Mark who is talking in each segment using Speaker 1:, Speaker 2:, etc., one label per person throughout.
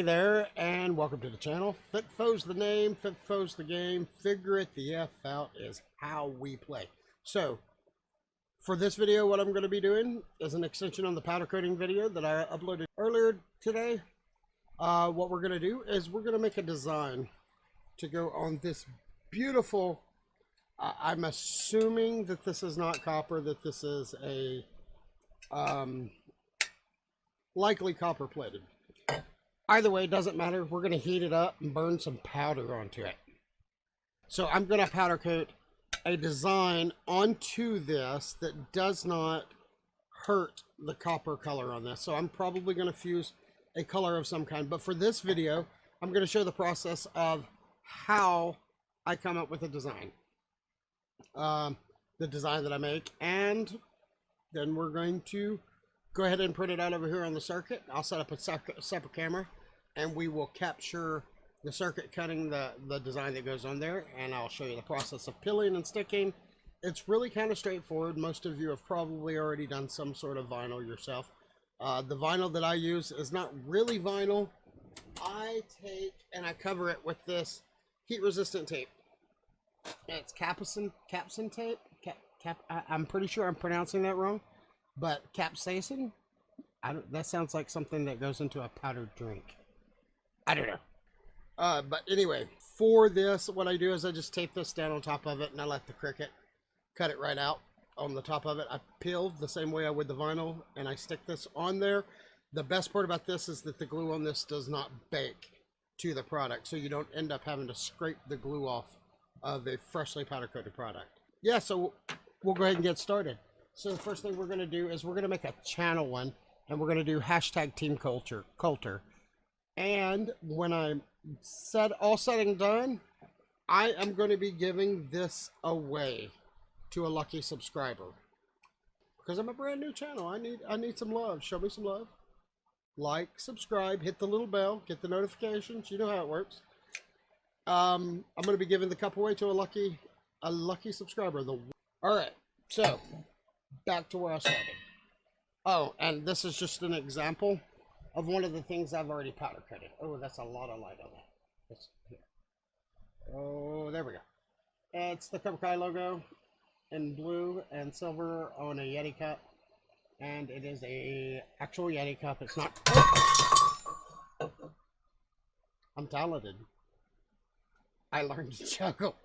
Speaker 1: there, and welcome to the channel. FitFo's the name, FitFo's the game. Figure it the F out is how we play. So, for this video, what I'm going to be doing is an extension on the powder coating video that I uploaded earlier today. What we're going to do is we're going to make a design to go on this beautiful, I'm assuming that this is not copper, that this is a likely copper plated. Either way, it doesn't matter. We're going to heat it up and burn some powder onto it. So I'm going to powder coat a design onto this that does not hurt the copper color on this. So I'm probably going to fuse a color of some kind. But for this video, I'm going to show the process of how I come up with a design. The design that I make. And then we're going to go ahead and print it out over here on the circuit. I'll set up a separate camera and we will capture the circuit cutting the design that goes on there, and I'll show you the process of pilling and sticking. It's really kind of straightforward. Most of you have probably already done some sort of vinyl yourself. The vinyl that I use is not really vinyl. I take and I cover it with this heat resistant tape. It's capsaicin tape. I'm pretty sure I'm pronouncing that wrong, but capsaicin. That sounds like something that goes into a powdered drink. I don't know. But anyway, for this, what I do is I just tape this down on top of it and I let the Cricut cut it right out on the top of it. I peeled the same way I would the vinyl and I stick this on there. The best part about this is that the glue on this does not bake to the product, so you don't end up having to scrape the glue off of a freshly powder coated product. Yeah, so we'll go ahead and get started. So the first thing we're going to do is we're going to make a channel one, and we're going to do hashtag Team Coulter. And when I'm all said and done, I am going to be giving this away to a lucky subscriber, because I'm a brand new channel. I need some love. Show me some love. Like, subscribe, hit the little bell, get the notifications. You know how it works. I'm going to be giving the cup away to a lucky subscriber. All right. So back to where I started. Oh, and this is just an example of one of the things I've already powder coated. Oh, that's a lot of light on that. Here. Oh, there we go. It's the Cobra Kai logo in blue and silver on a Yeti cup. And it is a actual Yeti cup. It's not... I'm talented. I learned to juggle.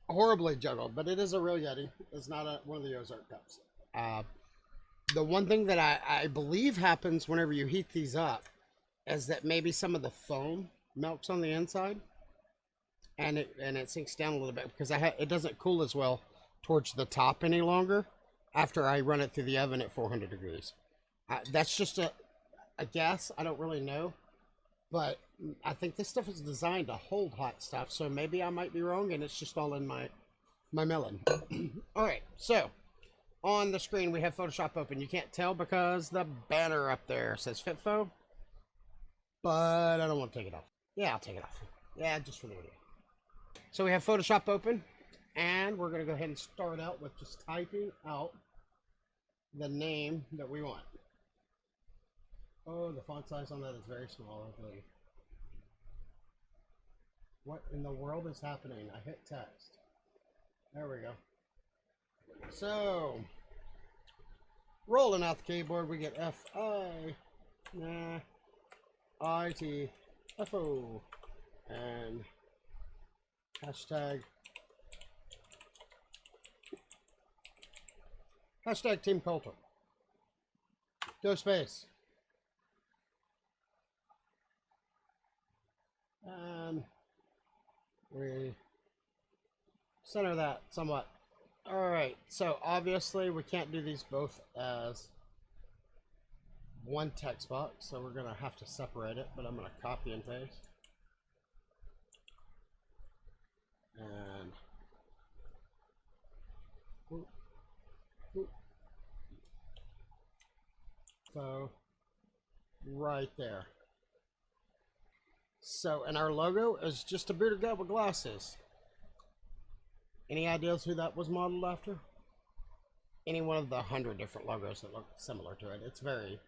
Speaker 1: Horribly juggled, but it is a real Yeti. It's not one of the Ozark cups. The one thing that I believe happens whenever you heat these up is that maybe some of the foam melts on the inside, and it sinks down a little bit because it doesn't cool as well towards the top any longer after I run it through the oven at 400 degrees. That's just a guess. I don't really know, but I think this stuff is designed to hold hot stuff, so maybe I might be wrong and it's just all in my melon. All right, so on the screen we have Photoshop open. You can't tell because the banner up there says FitFo, but I don't want to take it off. Yeah, I'll take it off. Yeah, just for the video. So we have Photoshop open, and we're going to go ahead and start out with just typing out the name that we want. Oh, the font size on that is very small, I believe. What in the world is happening? I hit text. There we go. So, rolling out the keyboard, we get F-I-T-F-O and hashtag Team Coulter. Go space. And we center that somewhat. Alright, so obviously we can't do these both as one text box, so we're going to have to separate it, but I'm going to copy and paste. And so right there. So, and our logo is just a bearded guy with glasses. Any ideas who that was modeled after? Any one of the 100 different logos that look similar to it. It's very,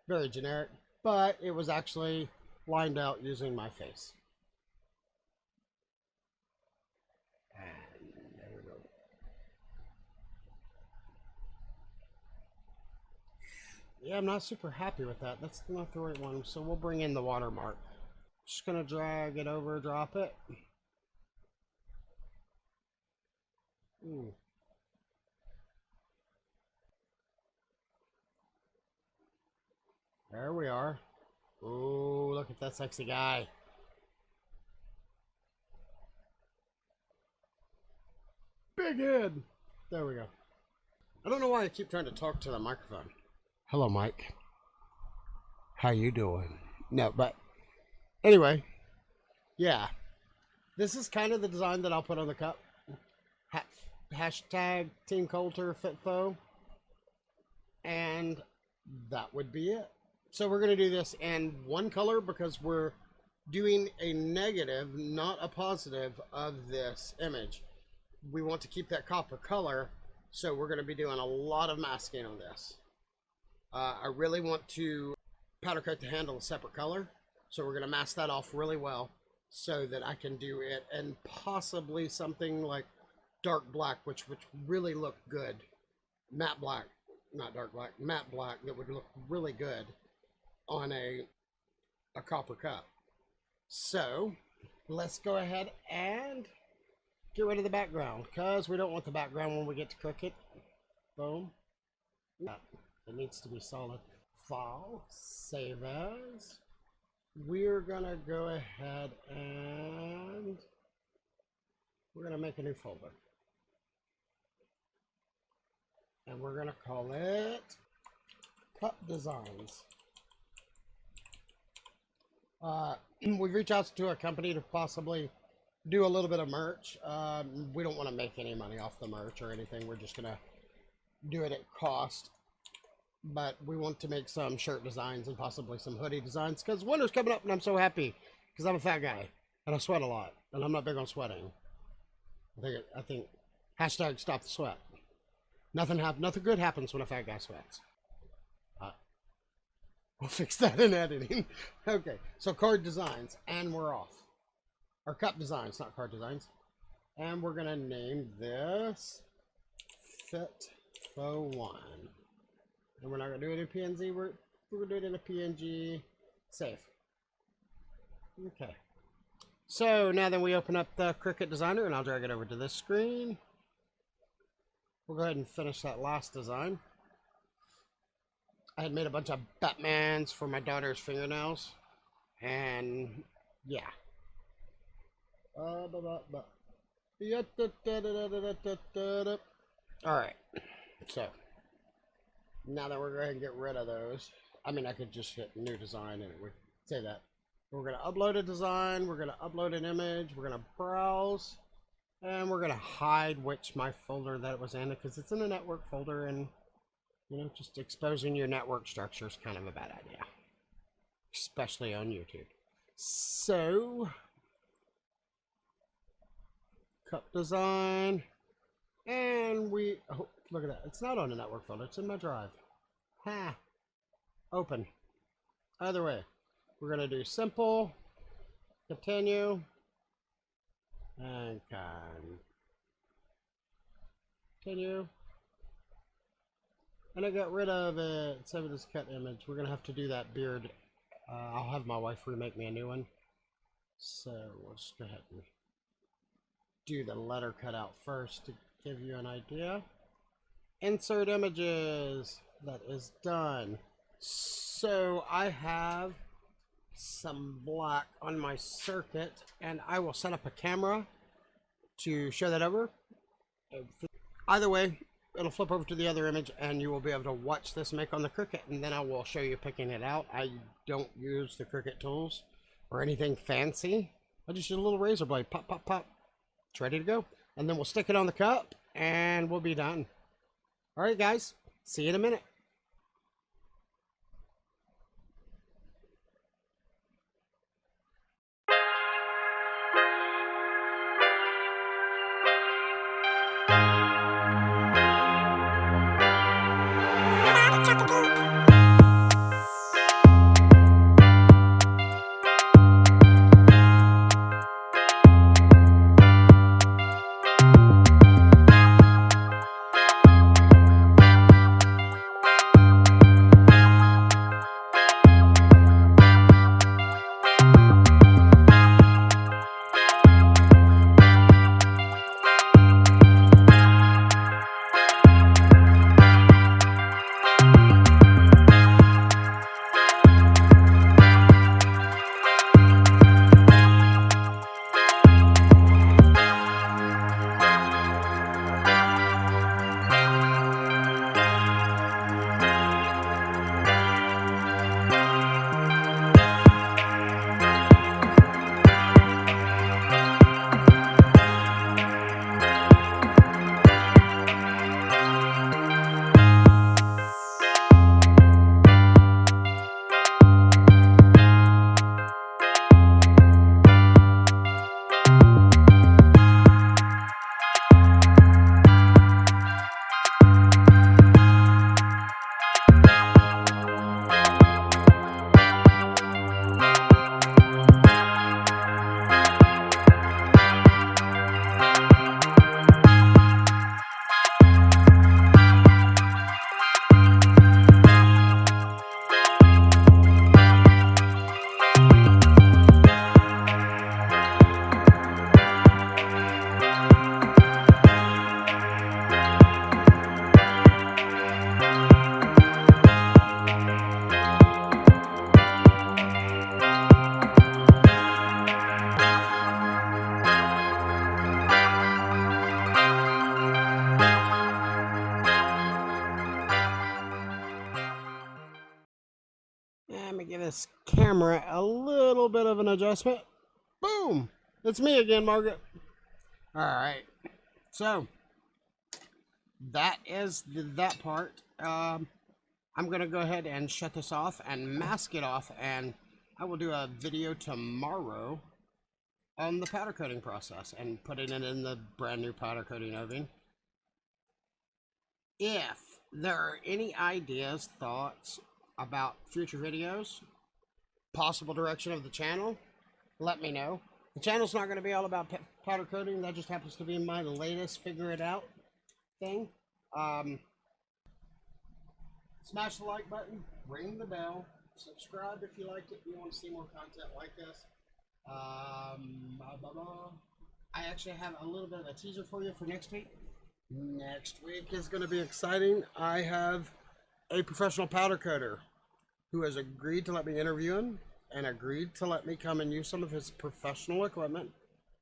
Speaker 1: very generic. but it was actually lined out using my face. And there we go. Yeah, I'm not super happy with that. That's not the right one, so we'll bring in the watermark. Just gonna drag it over, drop it. Ooh. There we are. Ooh, look at that sexy guy. Big head. There we go. I don't know why I keep trying to talk to the microphone. Hello, Mike. How you doing? No, but anyway, yeah. This is kind of the design that I'll put on the cup. Hashtag Team Coulter FitFo. And that would be it. So we're going to do this in one color because we're doing a negative, not a positive, of this image. We want to keep that copper color, so we're going to be doing a lot of masking on this. I really want to powder coat the handle a separate color, so we're going to mask that off really well so that I can do it and possibly something like dark black, which would really look good. Matte black, not dark black, matte black, that would look really good on a copper cup. So let's go ahead and get rid of the background, because we don't want the background when we get to Cricut. Boom. It needs to be solid. File, save as. We're gonna go ahead and we're gonna make a new folder, and we're gonna call it Cup Designs. We've reached out to a company to possibly do a little bit of merch. We don't want to make any money off the merch or anything. We're just gonna do it at cost, but we want to make some shirt designs and possibly some hoodie designs, because winter's coming up and I'm so happy because I'm a fat guy and I sweat a lot and I'm not big on sweating. I think hashtag stop the sweat. Nothing good happens when a fat guy sweats. We'll fix that in editing. Okay, so card designs, and we're off. Or cup designs, not card designs. And we're gonna name this FitFo1. And we're not gonna do it in PNG. We're gonna do it in a PNG. Save. Okay. So now then we open up the Cricut Designer, and I'll drag it over to this screen. We'll go ahead and finish that last design. I had made a bunch of Batmans for my daughter's fingernails, and yeah. Alright, so now that we're going to get rid of those, I mean, I could just hit new design and it would say that. We're going to upload a design, we're going to upload an image, we're going to browse, and we're going to hide my folder that it was in, because it's in a network folder, and you know, just exposing your network structure is kind of a bad idea, especially on YouTube. So, cup design, and oh, look at that. It's not on a network folder. It's in my drive. Ha! Open. Either way, we're going to do simple, continue, and continue. And I got rid of it. Save it as cut image. We're going to have to do that beard. I'll have my wife remake me a new one. So we'll just go ahead and do the letter cutout first to give you an idea. Insert images. That is done. So I have some black on my circuit, and I will set up a camera to show that over. Either way, it'll flip over to the other image and you will be able to watch this make on the Cricut, and then I will show you picking it out. I don't use the Cricut tools or anything fancy. I just use a little razor blade. Pop, pop, pop. It's ready to go. And then we'll stick it on the cup and we'll be done. All right, guys. See you in a minute. this camera a little bit of an adjustment. Boom! It's me again, Margaret. Alright, so that is that part. I'm going to go ahead and shut this off and mask it off, and I will do a video tomorrow on the powder coating process and putting it in the brand new powder coating oven. If there are any ideas, thoughts about future videos, possible direction of the channel, let me know. The channel's not going to be all about powder coating. That just happens to be my latest figure it out thing. Smash the like button, ring the bell, subscribe if you liked it, if you want to see more content like this. I actually have a little bit of a teaser for you for next week. Next week is going to be exciting. I have a professional powder coater who has agreed to let me interview him and agreed to let me come and use some of his professional equipment,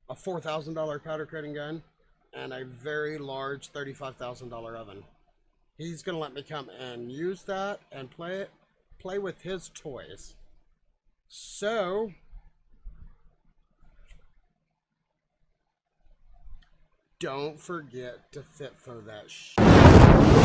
Speaker 1: a $4,000 powder coating gun, and a very large $35,000 oven. He's going to let me come and use that and play with his toys. So don't forget to fit for that shit.